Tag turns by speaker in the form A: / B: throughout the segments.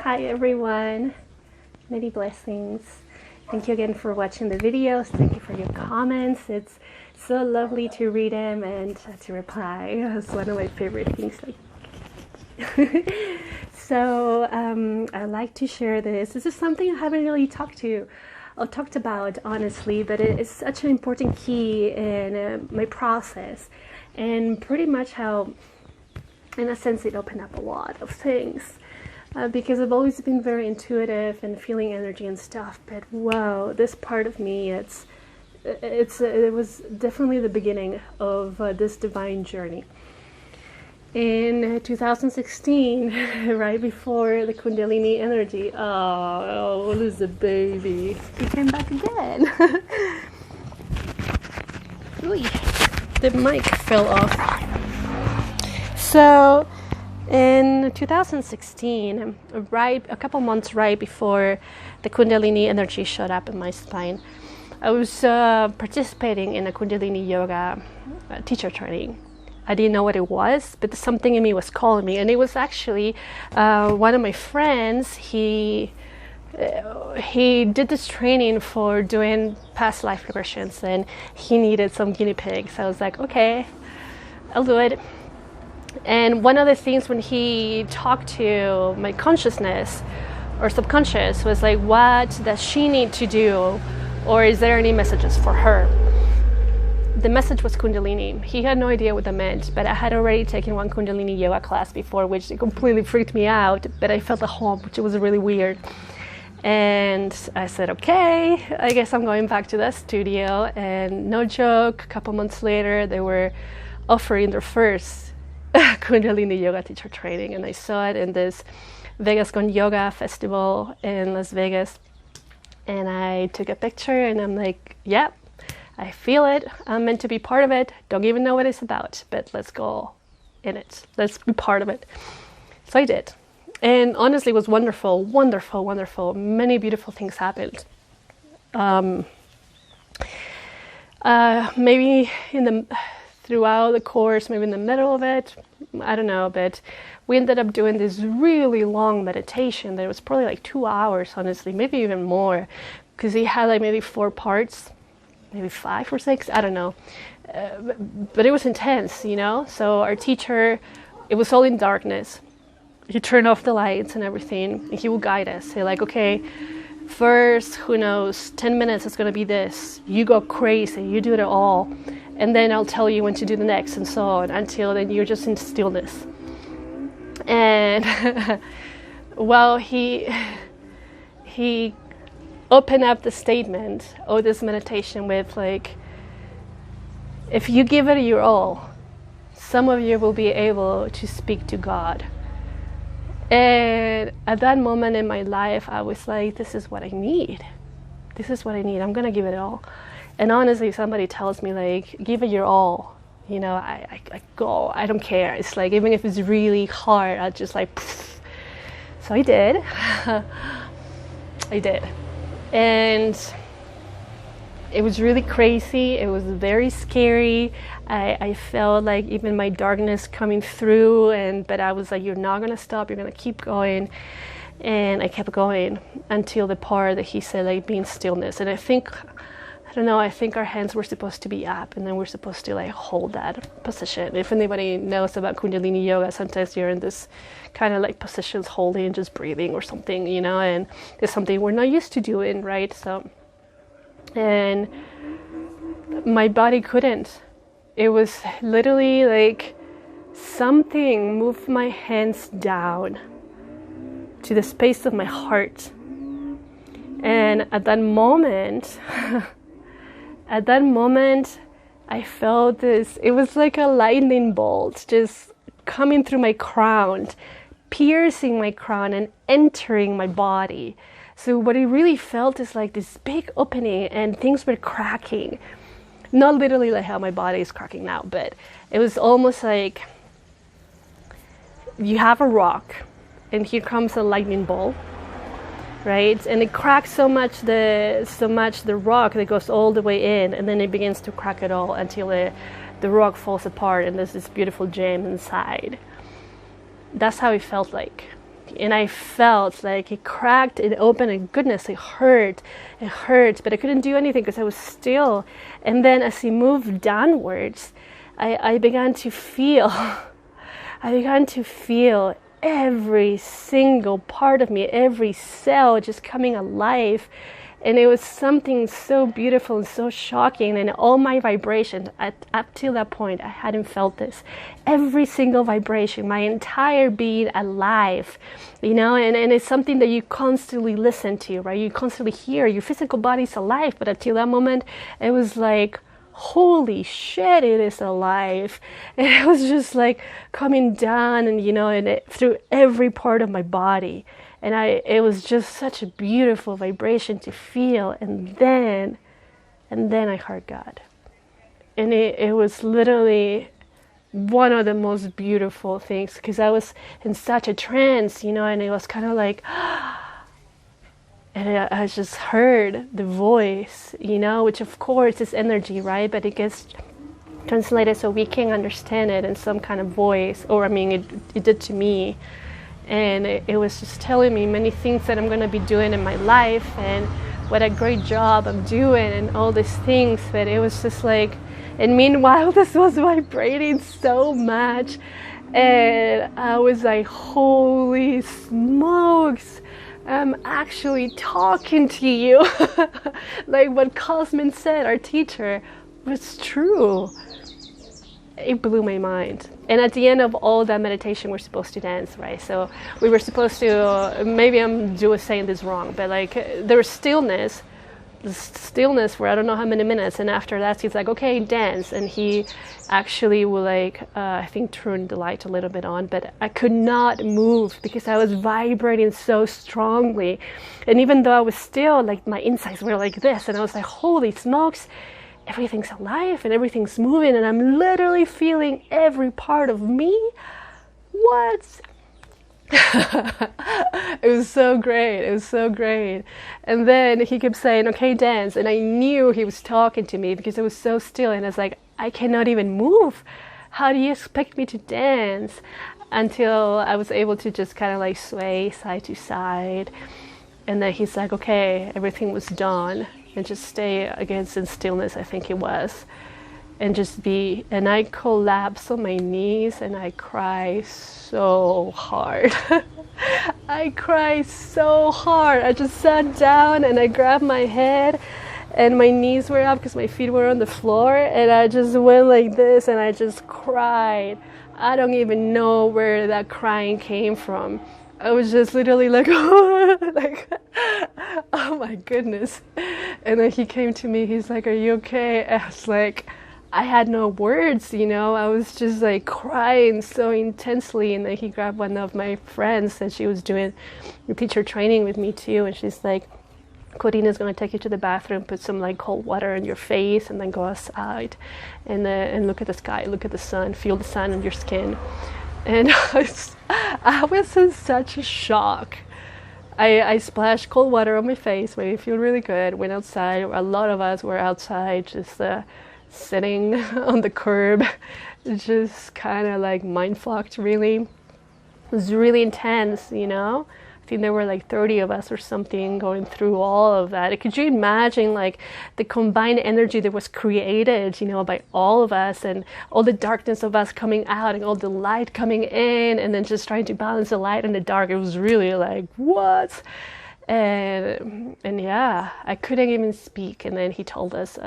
A: Hi everyone, many blessings. Thank you again for watching the videos. Thank you for your comments. It's so lovely to read them and to reply. It's one of my favorite things. So I like to share this. This is something I haven't really talked about honestly, but it is such an important key in my process, and pretty much how, in a sense, it opened up a lot of things. Because I've always been very intuitive and feeling energy and stuff, but whoa, this part of me, it was definitely the beginning of this divine journey. In 2016, right before the Kundalini energy, oh, there's a baby. He came back again. Ooh, the mic fell off. So, in 2016, a couple months right before the Kundalini energy showed up in my spine, I was participating in a Kundalini Yoga Teacher Training. I didn't know what it was, but something in me was calling me, and it was actually one of my friends. He did this training for doing past life regressions, and he needed some guinea pigs. I was like, okay, I'll do it. And one of the things when he talked to my consciousness or subconscious was like, what does she need to do? Or is there any messages for her? The message was Kundalini. He had no idea what that meant, but I had already taken one Kundalini yoga class before, which completely freaked me out, but I felt at home, which was really weird. And I said, okay, I guess I'm going back to the studio. And no joke, a couple months later, they were offering their first Kundalini Yoga Teacher Training, and I saw it in this Vegas Gone Yoga festival in Las Vegas, and I took a picture, and I'm like, yep, I feel it, I'm meant to be part of it, don't even know what it's about, but let's go in it, let's be part of it. So I did, and honestly it was wonderful, many beautiful things happened. Maybe throughout the course, maybe in the middle of it, I don't know, but we ended up doing this really long meditation that was probably like 2 hours, honestly, maybe even more, because he had like maybe 4 parts, maybe 5 or 6, I don't know, but it was intense, you know. So our teacher, it was all in darkness. He turned off the lights and everything, and he would guide us, say like, okay, first, who knows, 10 minutes is going to be this, you go crazy, you do it all, and then I'll tell you when to do the next, and so on, until then you're just in stillness. And well, he opened up the statement of this meditation with like, if you give it your all, some of you will be able to speak to God. And at that moment in my life, I was like, this is what I need. This is what I need. I'm going to give it all. And honestly, if somebody tells me, like, give it your all, you know, I go, I don't care. It's like, even if it's really hard, I just like, pfft. So I did. I did. And it was really crazy. It was very scary. I felt like even my darkness coming through, but I was like, you're not going to stop. You're going to keep going. And I kept going until the part that he said, like, be in stillness. And I think our hands were supposed to be up, and then we're supposed to like hold that position. If anybody knows about Kundalini Yoga, sometimes you're in this kind of like positions holding and just breathing or something, you know, and it's something we're not used to doing, right? So, and my body couldn't. It was literally like something moved my hands down to the space of my heart. And at that moment, I felt this, it was like a lightning bolt just coming through my crown, piercing my crown and entering my body. So what I really felt is like this big opening, and things were cracking. Not literally like how my body is cracking now, but it was almost like you have a rock and here comes a lightning bolt, right? And it cracks so much the rock that goes all the way in, and then it begins to crack it all until the rock falls apart and there's this beautiful gem inside. That's how it felt like, and I felt like it cracked, it opened, and goodness, it hurt, but I couldn't do anything because I was still. And then as it moved downwards, I began to feel, every single part of me, every cell just coming alive. And it was something so beautiful and so shocking. And all my vibrations, up till that point, I hadn't felt this. Every single vibration, my entire being alive, and it's something that you constantly listen to, right? You constantly hear, your physical body's alive. But until that moment, it was like, holy shit, it is alive. And it was just like coming down and, through every part of my body. And it was just such a beautiful vibration to feel. And then I heard God. And it was literally one of the most beautiful things, because I was in such a trance, and it was kind of like, and I just heard the voice, which of course is energy, right? But it gets translated so we can understand it in some kind of voice, or it did to me. And it was just telling me many things that I'm going to be doing in my life, and what a great job I'm doing, and all these things. But it was just like, and meanwhile, this was vibrating so much. And I was like, holy smokes, I'm actually talking to you. Like what Cosmin said, our teacher, was true. It blew my mind. And at the end of all that meditation, we're supposed to dance, right? So we were supposed to, maybe I'm saying this wrong, but like there was stillness for I don't know how many minutes. And after that, he's like, okay, dance. And he actually will I think turn the light a little bit on, but I could not move because I was vibrating so strongly. And even though I was still, like my insides were like this, and I was like, holy smokes, everything's alive and everything's moving, and I'm literally feeling every part of me. What? It was so great. And then he kept saying, okay, dance. And I knew he was talking to me because it was so still. And I was like, I cannot even move. How do you expect me to dance? Until I was able to just kind of like sway side to side. And then he's like, okay, everything was done. And just stay against in stillness, I think it was. And just be, and I collapsed on my knees and I cried so hard. I cried so hard. I just sat down and I grabbed my head and my knees were up because my feet were on the floor, and I just went like this and I just cried. I don't even know where that crying came from. I was just literally like, like, oh my goodness. And then he came to me, he's like, are you okay? I was like, I had no words, I was just like crying so intensely. And then he grabbed one of my friends and she was doing the teacher training with me too. And she's like, Corina's going to take you to the bathroom, put some like cold water on your face, and then go outside and look at the sky, look at the sun, feel the sun on your skin. And I was in such a shock. I splashed cold water on my face, made me feel really good, went outside. A lot of us were outside just sitting on the curb, just kind of like mind-fucked, really. It was really intense, I think there were like 30 of us or something going through all of that. Could you imagine like the combined energy that was created, by all of us, and all the darkness of us coming out and all the light coming in, and then just trying to balance the light and the dark. It was really like, what? And yeah, I couldn't even speak. And then he told us,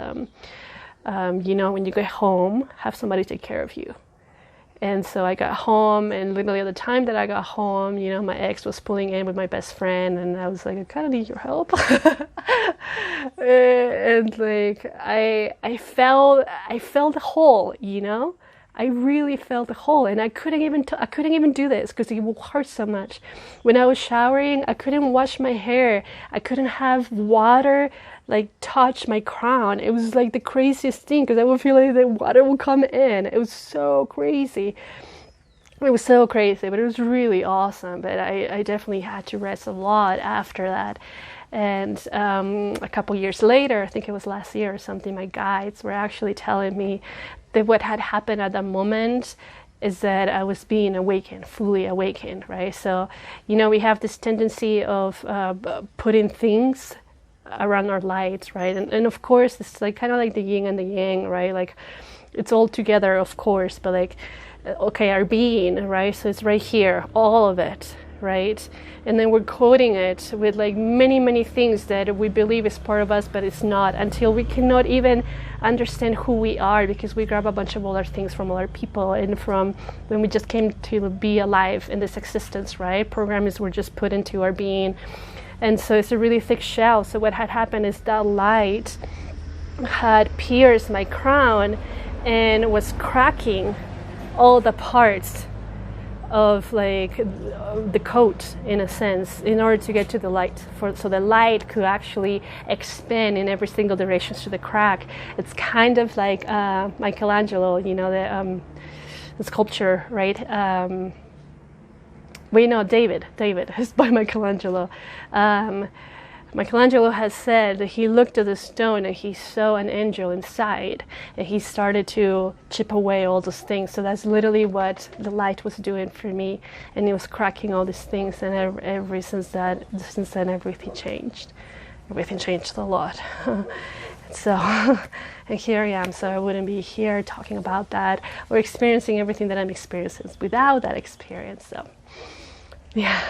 A: when you get home, have somebody take care of you. And so I got home, and literally at the time that I got home, my ex was pulling in with my best friend, and I was like, I kind of need your help. And like, I felt the hole, I really felt the hole, and I couldn't even do this because it would hurt so much. When I was showering, I couldn't wash my hair. I couldn't have water like touch my crown. It was like the craziest thing because I would feel like the water would come in. It was so crazy. It was so crazy, but it was really awesome. But I definitely had to rest a lot after that. And a couple years later, I think it was last year or something, my guides were actually telling me that what had happened at that moment is that I was being awakened, fully awakened, right? So, we have this tendency of putting things around our light, right? And of course, it's like kind of like the yin and the yang, right? Like it's all together, of course, but like, okay, our being, right? So it's right here, all of it, right? And then we're coding it with like many, many things that we believe is part of us, but it's not, until we cannot even understand who we are, because we grab a bunch of other things from other people and from when we just came to be alive in this existence, right? Programs were just put into our being. And so it's a really thick shell. So what had happened is that light had pierced my crown and was cracking all the parts of like the coat, in a sense, in order to get to the light, so the light could actually expand in every single direction through the crack. It's kind of like Michelangelo, the sculpture, right? David is by Michelangelo. Michelangelo has said that he looked at the stone and he saw an angel inside, and he started to chip away all those things. So that's literally what the light was doing for me, and it was cracking all these things. And ever since then, everything changed. Everything changed a lot. So, and here I am. So I wouldn't be here talking about that or experiencing everything that I'm experiencing without that experience. So, yeah.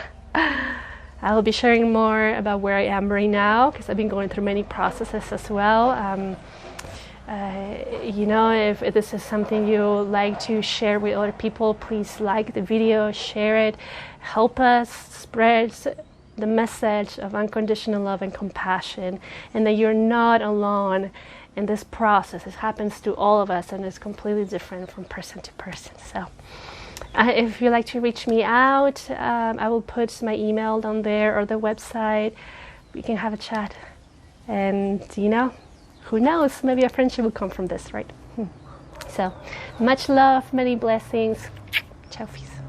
A: I will be sharing more about where I am right now, because I've been going through many processes as well. If this is something you like to share with other people, please like the video, share it, help us spread the message of unconditional love and compassion, and that you're not alone in this process. It happens to all of us, and it's completely different from person to person. So. If you'd like to reach me out, I will put my email down there, or the website. We can have a chat. And, who knows? Maybe a friendship will come from this, right? So, much love, many blessings. Ciao, peace.